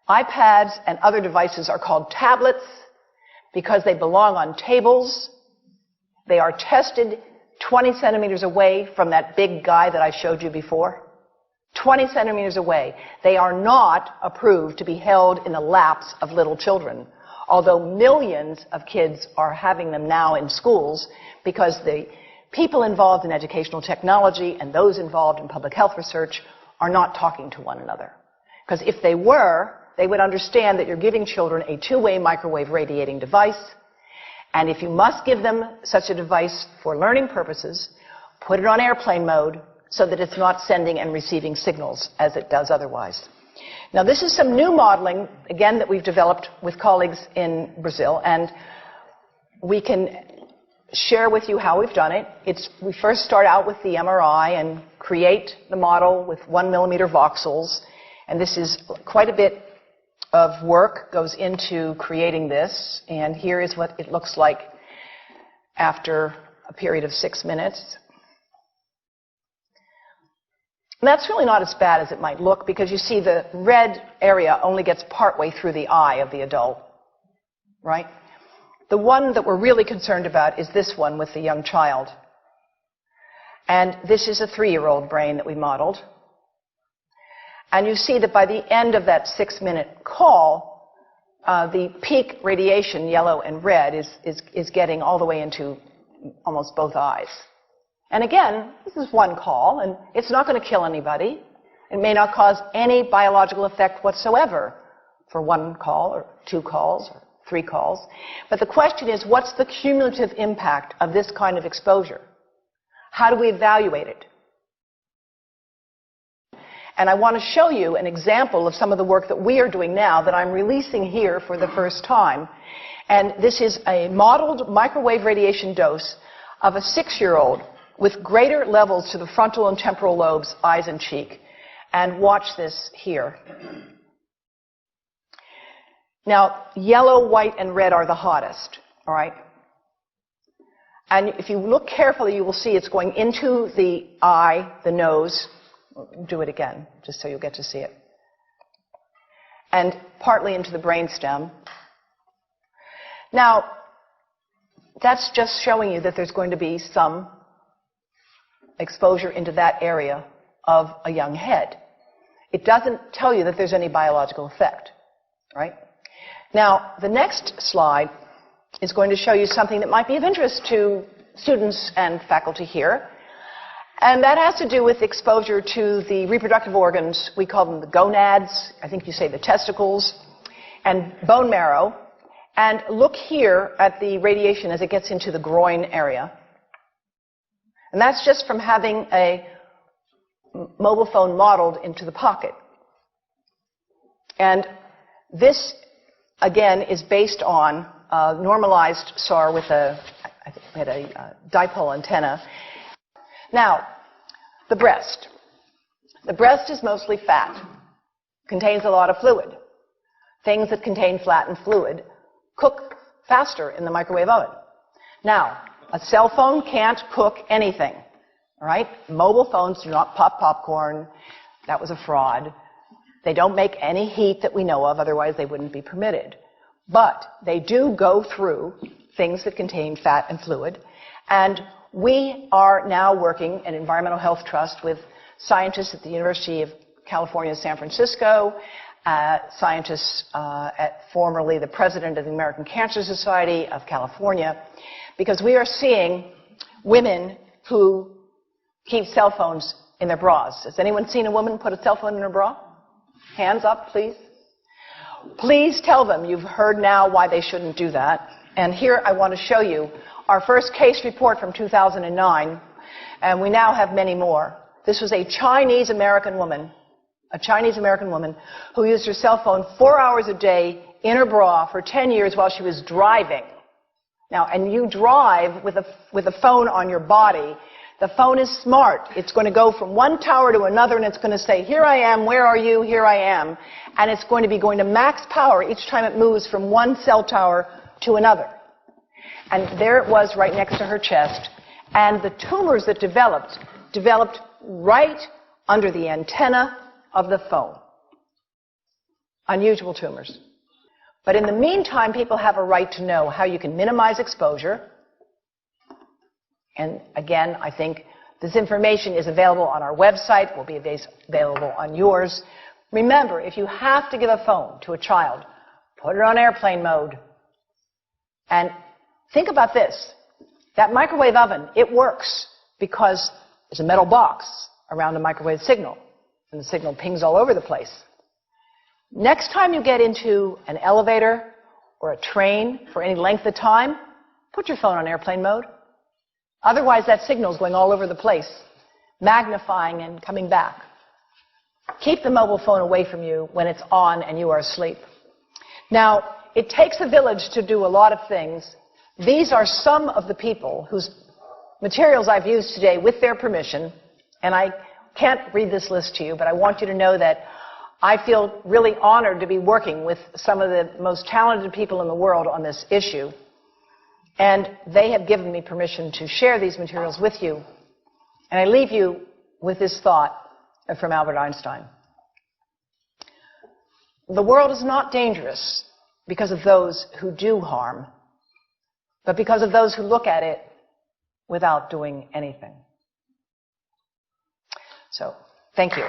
iPads and other devices are called tablets because they belong on tables. They are tested 20 centimeters away from that big guy that I showed you before. 20 centimeters away. They are not approved to be held in the laps of little children, although millions of kids are having them now in schools because the people involved in educational technology and those involved in public health research are not talking to one another. Because if they were, they would understand that you're giving children a two-way microwave radiating device, and if you must give them such a device for learning purposes, put it on airplane mode so that it's not sending and receiving signals as it does otherwise. Now, this is some new modeling, again, that we've developed with colleagues in Brazil, and we can share with you how we've done it. We first start out with the MRI and create the model with 1 millimeter voxels, and this is quite a bit of work goes into creating this, and here is what it looks like after a period of 6 minutes. And that's really not as bad as it might look because you see the red area only gets partway through the eye of the adult, right? The one that we're really concerned about is this one with the young child. And this is a 3-year-old brain that we modeled. And you see that by the end of that 6-minute call, the peak radiation, yellow and red, is getting all the way into almost both eyes. And again, this is one call, and it's not going to kill anybody. It may not cause any biological effect whatsoever for 1 call or 2 calls or 3 calls. But the question is, what's the cumulative impact of this kind of exposure? How do we evaluate it? And I want to show you an example of some of the work that we are doing now that I'm releasing here for the first time. And this is a modeled microwave radiation dose of a 6-year-old with greater levels to the frontal and temporal lobes, eyes and cheek. And watch this here. Now, yellow, white, and red are the hottest, all right? And if you look carefully, you will see it's going into the eye, the nose. Do it again, just so you'll get to see it. And partly into the brainstem. Now, that's just showing you that there's going to be some exposure into that area of a young head. It doesn't tell you that there's any biological effect, right? Now, the next slide is going to show you something that might be of interest to students and faculty here. And that has to do with exposure to the reproductive organs. We call them the gonads. I think you say the testicles. And bone marrow. And look here at the radiation as it gets into the groin area. And that's just from having a mobile phone modeled into the pocket. And this, again, is based on a normalized SAR with I think we had a dipole antenna. Now, the breast. The breast is mostly fat, contains a lot of fluid. Things that contain fat and fluid cook faster in the microwave oven. Now, a cell phone can't cook anything, all right? Mobile phones do not pop popcorn. That was a fraud. They don't make any heat that we know of, otherwise they wouldn't be permitted. But they do go through things that contain fat and fluid, and we are now working at Environmental Health Trust with scientists at the University of California, San Francisco, scientists at formerly the president of the American Cancer Society of California, because we are seeing women who keep cell phones in their bras. Has anyone seen a woman put a cell phone in her bra? Hands up, please. Please tell them you've heard now why they shouldn't do that. And here I want to show you our first case report from 2009, and we now have many more. This was a Chinese-American woman who used her cell phone 4 hours a day in her bra for 10 years while she was driving. Now, and you drive with a phone on your body. The phone is smart. It's going to go from one tower to another, and it's going to say, here I am, where are you, here I am. And it's going to be going to max power each time it moves from one cell tower to another. And there it was right next to her chest. And the tumors that developed right under the antenna of the phone. unusual tumors. But in the meantime, people have a right to know how you can minimize exposure. And again, I think this information is available on our website, will be available on yours. Remember, if you have to give a phone to a child, put it on airplane mode. And think about this. That microwave oven, it works because there's a metal box around the microwave signal, and the signal pings all over the place. Next time you get into an elevator or a train for any length of time, put your phone on airplane mode. Otherwise, that signal is going all over the place, magnifying and coming back. Keep the mobile phone away from you when it's on and you are asleep. Now, it takes a village to do a lot of things. These are some of the people whose materials I've used today with their permission, and I can't read this list to you, but I want you to know that I feel really honored to be working with some of the most talented people in the world on this issue. And they have given me permission to share these materials with you. And I leave you with this thought from Albert Einstein. The world is not dangerous because of those who do harm, but because of those who look at it without doing anything. So, thank you.